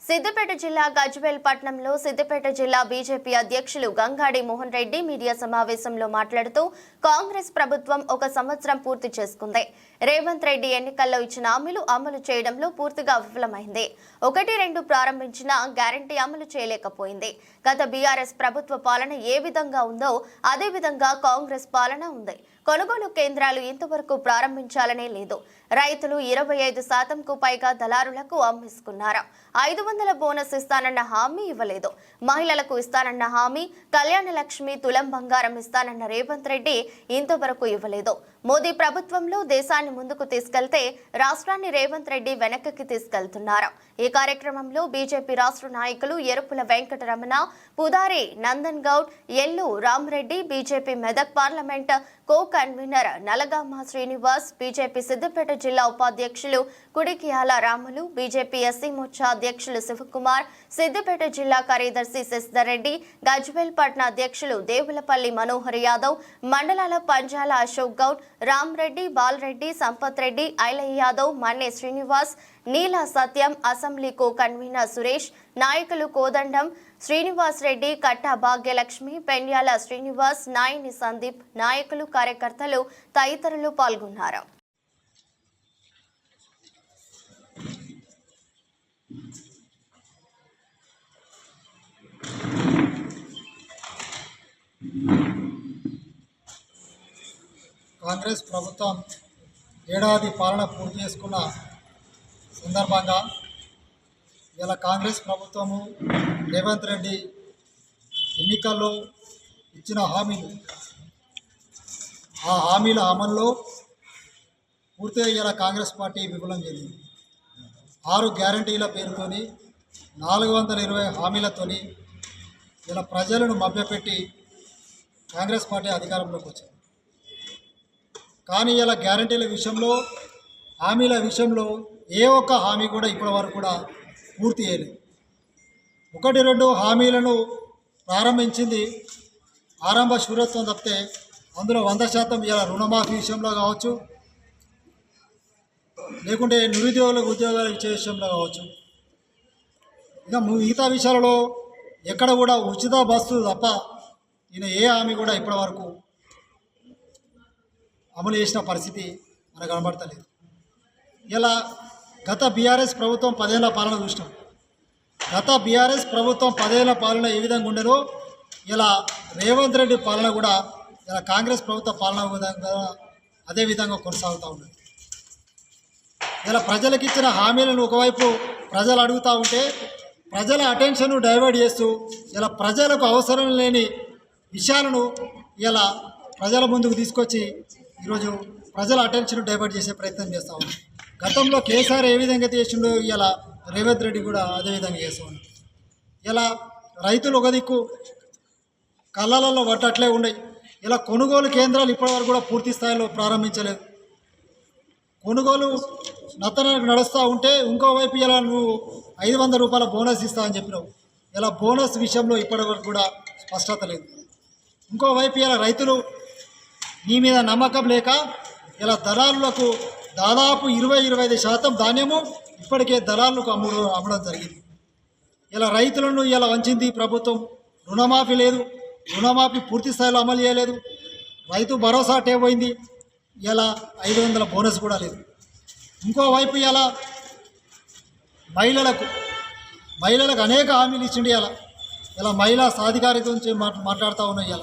సిద్దిపేట జిల్లా గజ్వేల్ పట్టణంలో సిద్దిపేట జిల్లా బీజేపీ అధ్యక్షులు గంగాడి మోహన్ రెడ్డి మీడియా సమావేశంలో మాట్లాడుతూ కాంగ్రెస్ ప్రభుత్వం ఒక సంవత్సరం పూర్తి చేసుకుంది. రేవంత్ రెడ్డి ఎన్నికల్లో ఇచ్చిన హామీలు అమలు చేయడంలో పూర్తిగా విఫలమైంది. 1-2 ప్రారంభించిన గ్యారంటీ అమలు చేయలేకపోయింది. గత బీఆర్ఎస్ ప్రభుత్వ పాలన ఏ విధంగా ఉందో అదే విధంగా కాంగ్రెస్ పాలన ఉంది. కొనుగోలు కేంద్రాలు ఇంతవరకు ప్రారంభించాలనే లేదు. రైతులు 25%కు పైగా దళారులకు అమ్మేసుకున్నారు. 500 బోనస్ ఇస్తానన్న హామీ ఇవ్వలేదు. మహిళలకు ఇస్తానన్న హామీ, కళ్యాణ లక్ష్మి, తులం బంగారం ఇస్తానన్న రేవంత్ రెడ్డి ఇంతవరకు ఇవ్వలేదు. మోదీ ప్రభుత్వంలో దేశాన్ని ముందుకు తీసుకెళ్తే రాష్ట్రాన్ని రేవంత్ రెడ్డి వెనక్కి తీసుకెళ్తున్నారు. ఈ కార్యక్రమంలో బీజేపీ రాష్ట్ర నాయకులు ఎరుపుల వెంకటరమణ, పుదారి నందన్ గౌడ్, ఎల్లు Rama Reddy, BJP Medak parliament co convener Nalagama Srinivas, BJP Siddipet జిల్లా ఉపాధ్యక్షులు కుడికియాల రాములు, బీజేపీ ఎస్సీ మోర్చా అధ్యక్షులు శివకుమార్, సిద్దిపేట జిల్లా కార్యదర్శి శశిధర్ రెడ్డి, గజ్వేల్ పట్న అధ్యక్షులు దేవులపల్లి మనోహర్ యాదవ్, మండలాల పంజాల అశోక్ గౌడ్, రామరెడ్డి, బాలరెడ్డి, సంపత్ రెడ్డి, ఐలయ్య యాదవ్, మన్నే శ్రీనివాస్, నీలా సత్యం, అసెంబ్లీ కో కన్వీనర్ సురేష్, నాయకులు కోదండం శ్రీనివాస్ రెడ్డి, కట్టా భాగ్యలక్ష్మి, పెండ్యాల శ్రీనివాస్, నాయని సందీప్, నాయకులు, కార్యకర్తలు తదితరులు పాల్గొన్నారు. కాంగ్రెస్ ప్రభుత్వం ఏడాది పాలన పూర్తి చేసుకున్న సందర్భంగా ఇలా కాంగ్రెస్ ప్రభుత్వము రేవంత్ రెడ్డి ఎన్నికల్లో ఇచ్చిన హామీలు, ఆ హామీల అమల్లో పూర్తిగా ఇలా కాంగ్రెస్ పార్టీ విఫలం చెందింది. 6 గ్యారంటీల పేరుతోని 420 హామీలతోని ఇలా ప్రజలను మభ్యపెట్టి కాంగ్రెస్ పార్టీ అధికారంలోకి వచ్చింది. కానీ ఇలా గ్యారంటీల విషయంలో, హామీల విషయంలో ఏ ఒక్క హామీ కూడా ఇప్పటి వరకు కూడా పూర్తి చేయలేదు. 1-2 హామీలను ప్రారంభించింది ఆరంభ శూరత్వం తప్పితే అందులో 100% ఇలా రుణమాఫీ విషయంలో కావచ్చు, లేకుంటే నిరుద్యోగులకు ఉద్యోగాలు ఇచ్చే విషయంలో కావచ్చు, ఇంకా మిగతా విషయాలలో ఎక్కడ కూడా ఉచిత బస్సు తప్ప ఈయన ఏ హామీ కూడా ఇప్పటి వరకు అమలు చేసిన పరిస్థితి మనకు కనబడతలేదు. ఇలా గత బీఆర్ఎస్ ప్రభుత్వం 10 ఏళ్ల పాలన చూసినాం. గత బీఆర్ఎస్ ప్రభుత్వం 10 ఏళ్ల పాలన ఏ విధంగా ఉండేదో ఇలా రేవంత్ రెడ్డి పాలన కూడా ఇలా కాంగ్రెస్ ప్రభుత్వ పాలన విధంగా అదే విధంగా కొనసాగుతూ ఉన్నది. ఇలా ప్రజలకు ఇచ్చిన హామీలను ఒకవైపు ప్రజలు అడుగుతూ ఉంటే ప్రజల అటెన్షన్ డైవర్ట్ చేస్తూ ఇలా ప్రజలకు అవసరం లేని విషయాలను ఇలా ప్రజల ముందుకు తీసుకొచ్చి ఈరోజు ప్రజల అటెన్షన్ డైవర్ట్ చేసే ప్రయత్నం చేస్తూ ఉన్నాం. గతంలో కేసీఆర్ ఏ విధంగా చేసిండో ఇలా రేవంత్ రెడ్డి కూడా అదే విధంగా చేస్తూ ఉన్నాం. ఇలా రైతులు ఒక దిక్కు కళ్ళలలో పట్టట్లే ఉన్నాయి. ఇలా కొనుగోలు కేంద్రాలు ఇప్పటివరకు కూడా పూర్తి స్థాయిలో ప్రారంభించలేదు. కొనుగోలు నత్తనకు నడుస్తూ ఉంటే ఇంకోవైపు ఇలా నువ్వు 500 రూపాయల బోనస్ ఇస్తా అని చెప్పినావు. ఇలా బోనస్ విషయంలో ఇప్పటివరకు కూడా స్పష్టత లేదు. ఇంకోవైపు ఇలా రైతులు నీ మీద నమ్మకం లేక ఇలా దళారులకు దాదాపు 20-25% ధాన్యము ఇప్పటికే దళారులకు అమ్మడం జరిగింది. ఇలా రైతులను ఇలా వంచింది ప్రభుత్వం. రుణమాఫీ లేదు, రుణమాఫీ పూర్తి స్థాయిలో అమలు చేయలేదు. రైతు భరోసా పోయింది. ఇలా 500 బోనస్ కూడా లేదు. ఇంకోవైపు ఇలా మహిళలకు అనేక హామీలు ఇచ్చిండి. ఇలా మహిళా సాధికారిత నుంచి మాట్లాడుతూ ఉన్నాయి.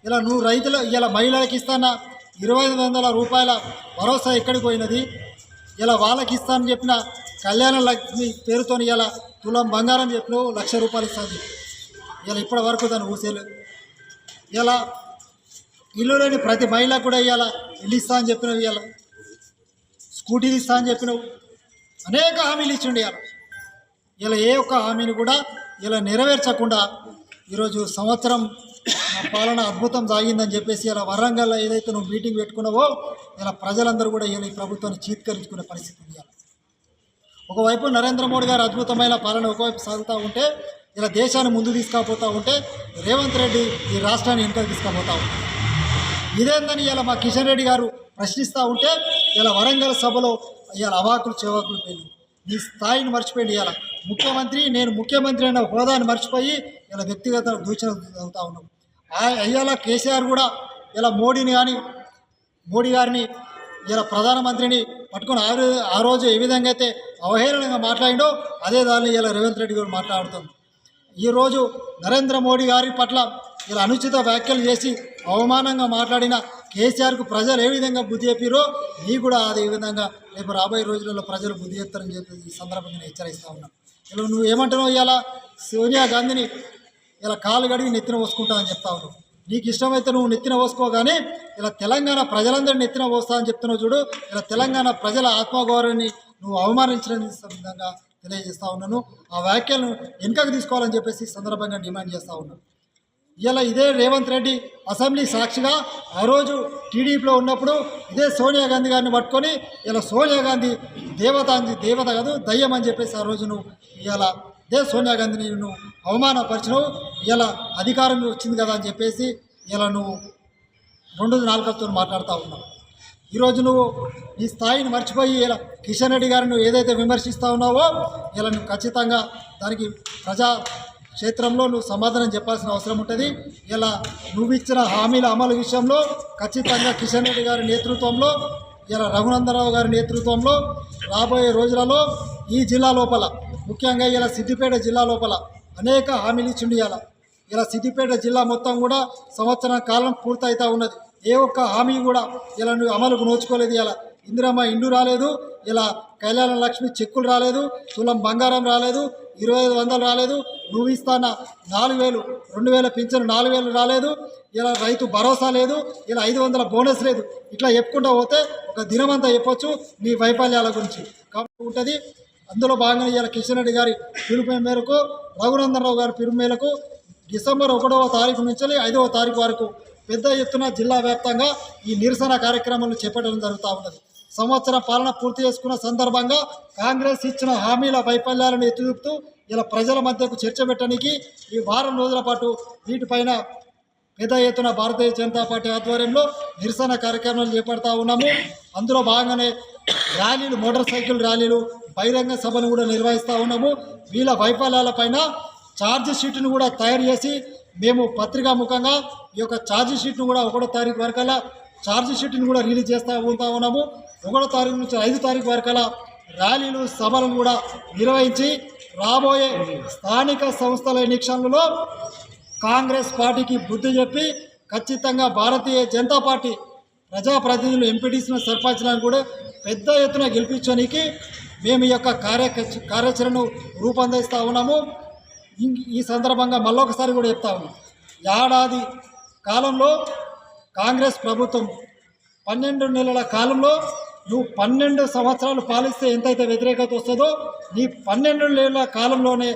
ఇలా నువ్వు రైతులు ఇలా మహిళలకు ఇస్తాన 2500 రూపాయల భరోసా ఎక్కడికి పోయినది? ఇలా వాళ్ళకి ఇస్తానని చెప్పిన కళ్యాణ లక్ష్మి పేరుతో ఇలా తులం బంగారం చెప్పినావు, 1,00,000 రూపాయలు ఇస్తుంది. ఇలా ఇప్పటి వరకు దాన్ని ఊసేలేదు. ఇలా ఇల్లు లేని ప్రతి మహిళ కూడా ఇలా ఇల్లు ఇస్తా అని చెప్పినవి, ఇలా స్కూటీలు ఇస్తా అని చెప్పినవు, అనేక హామీలు ఇచ్చిండి. ఇలా ఏ ఒక్క హామీని కూడా ఇలా నెరవేర్చకుండా ఈరోజు సంవత్సరం పాలన అద్భుతం సాగిందని చెప్పేసి ఇలా వరంగల్లో ఏదైతే నువ్వు మీటింగ్ పెట్టుకున్నావో ఇలా ప్రజలందరూ కూడా ఇలా ఈ ప్రభుత్వాన్ని చీత్కరించుకునే పరిస్థితి ఉంది. ఒకవైపు నరేంద్ర మోడీ గారు అద్భుతమైన పాలన ఒకవైపు సాగుతూ ఉంటే ఇలా దేశాన్ని ముందు తీసుకుపోతూ ఉంటే రేవంత్ రెడ్డి ఈ రాష్ట్రాన్ని వెనుకకు తీసుకుపోతూ ఉంటారు. ఇదేందని ఇలా మా కిషన్ రెడ్డి గారు ప్రశ్నిస్తూ ఉంటే ఇలా వరంగల్ సభలో ఇలా అవాకులు చెవాకులు పెళ్ళి నీ స్థాయిని మర్చిపోయి ఇలా నేను ముఖ్యమంత్రి అయిన హోదాని మర్చిపోయి ఇలా వ్యక్తిగత దూషణ అవుతా ఉన్నాం. అయ్యాల కేసీఆర్ కూడా ఇలా మోడీ గారిని ఇలా ప్రధానమంత్రిని పట్టుకొని ఆ రోజు ఏ విధంగా అయితే అవహేళనంగా మాట్లాడిండో అదే దాన్ని ఇలా రేవంత్ రెడ్డి గారు మాట్లాడుతుంది. ఈరోజు నరేంద్ర మోడీ గారి పట్ల ఇలా అనుచిత వ్యాఖ్యలు చేసి అవమానంగా మాట్లాడిన కేసీఆర్కు ప్రజలు ఏ విధంగా బుద్ధి చెప్పిరో నీ కూడా అదే విధంగా రేపు రాబోయే రోజులలో ప్రజలు బుద్ధి చెప్తారని చెప్పి ఈ సందర్భంగా నేను హెచ్చరిస్తూ ఉన్నాను. ఇలా నువ్వు ఏమంటున్నావు, ఇలా సోనియా గాంధీని ఇలా కాలు గడిగి నెత్తిన పోసుకుంటావని చెప్తా ఉన్నావు. నీకు ఇష్టమైతే నువ్వు నెత్తిన పోసుకో, కానీ ఇలా తెలంగాణ ప్రజలందరినీ నెత్తిన పోస్తా అని చెప్తున్నావు చూడు. ఇలా తెలంగాణ ప్రజల ఆత్మగౌరవాన్ని నువ్వు అవమానించిన విధంగా తెలియజేస్తూ ఉన్నాను. ఆ వ్యాఖ్యలను వెనుకకు తీసుకోవాలని చెప్పేసి సందర్భంగా డిమాండ్ చేస్తూ ఉన్నాను. ఇలా ఇదే రేవంత్ రెడ్డి అసెంబ్లీ సాక్షిగా ఆ రోజు టీడీపీలో ఉన్నప్పుడు ఇదే సోనియా గాంధీ గారిని పట్టుకొని ఇలా సోనియా గాంధీ దేవత కాదు దయ్యం అని చెప్పేసి ఆ రోజు నువ్వు ఇలా ఇదే సోనియా గాంధీని నువ్వు అవమానపరిచినావు. ఇలా అధికారం వచ్చింది కదా అని చెప్పేసి ఇలా నువ్వు 2-4 మాట్లాడుతూ ఉన్నావు. ఈరోజు నువ్వు నీ స్థాయిని మర్చిపోయి ఇలా కిషన్ రెడ్డి గారిని నువ్వు ఏదైతే విమర్శిస్తూ ఉన్నావో ఇలా నువ్వు ఖచ్చితంగా దానికి ప్రజా క్షేత్రంలో నువ్వు సమాధానం చెప్పాల్సిన అవసరం ఉంటుంది. ఇలా నువ్వు ఇచ్చిన హామీల అమలు విషయంలో ఖచ్చితంగా కిషన్ రెడ్డి గారి నేతృత్వంలో ఇలా రఘునందనరావు గారి నేతృత్వంలో రాబోయే రోజులలో ఈ జిల్లా లోపల ముఖ్యంగా ఇలా సిద్దిపేట జిల్లా లోపల అనేక హామీలు ఇచ్చిండి. ఇలా సిద్దిపేట జిల్లా మొత్తం కూడా సంవత్సరం కాలం పూర్తవుతూ ఉన్నది. ఏ ఒక్క హామీ కూడా ఇలా నువ్వు అమలుకు నోచుకోలేదు. ఇలా ఇందిరమ్మ ఇండ్లు రాలేదు, ఇలా కళ్యాణ లక్ష్మి చెక్కులు రాలేదు, తులం బంగారం రాలేదు, 2500 రాలేదు, నువ్వు ఇస్తాన 4000 2000 పింఛను 4000 రాలేదు, ఇలా రైతు భరోసా లేదు, ఇలా 500 బోనస్ లేదు. ఇట్లా చెప్పుకుంటూ పోతే ఒక దినమంతా చెప్పొచ్చు నీ వైఫల్యాల గురించి కాబట్టి ఉంటుంది. అందులో భాగంగా ఇలా కిషన్ రెడ్డి గారి పిలుపు మేరకు రఘునందనరావు గారి పిలుపు మేరకు డిసెంబర్ 1వ తారీఖు నుంచి 5వ తారీఖు వరకు పెద్ద ఎత్తున జిల్లా వ్యాప్తంగా ఈ నిరసన కార్యక్రమాలను చేపట్టడం జరుగుతూ ఉన్నది. సంవత్సరం పాలన పూర్తి చేసుకున్న సందర్భంగా కాంగ్రెస్ ఇచ్చిన హామీల వైఫల్యాలను ఎత్తుతూ ఇలా ప్రజల మధ్యకు చర్చ పెట్టడానికి ఈ వారం రోజుల పాటు వీటిపైన పెద్ద ఎత్తున భారతీయ జనతా పార్టీ ఆధ్వర్యంలో నిరసన కార్యక్రమాలు చేపడతా ఉన్నాము. అందులో భాగంగానే ర్యాలీలు, మోటార్ సైకిల్ ర్యాలీలు, బహిరంగ సభను కూడా నిర్వహిస్తూ ఉన్నాము. వీళ్ళ వైఫల్యాలపైన ఛార్జ్ షీట్ను కూడా తయారు చేసి మేము పత్రికా ముఖంగా ఈ యొక్క ఛార్జ్ షీట్ను కూడా 1వ తారీఖు వరకల్లా ఛార్జ్ షీట్ను కూడా రిలీజ్ చేస్తూ ఉన్నాము. 1వ తారీఖు నుంచి 5వ తారీఖు వరకల్లా ర్యాలీలు, సభలను కూడా నిర్వహించి రాబోయే స్థానిక సంస్థల ఎన్నికలలో కాంగ్రెస్ పార్టీకి బుద్ధి చెప్పి ఖచ్చితంగా భారతీయ జనతా పార్టీ ప్రజాప్రతినిధులు, ఎంపీటీసీల సర్పంచ్లను కూడా పెద్ద ఎత్తున గెలిపించడానికి మేము ఈ యొక్క కార్యాచరణను రూపొందిస్తూ ఉన్నాము. ఈ సందర్భంగా మళ్ళొకసారి కూడా చెప్తా ఉన్నాం, ఏడాది కాలంలో కాంగ్రెస్ ప్రభుత్వం 12 నెలల కాలంలో నువ్వు 12 సంవత్సరాలు పాలిస్తే ఎంతైతే వ్యతిరేకత వస్తుందో నీ 12 నెలల కాలంలోనే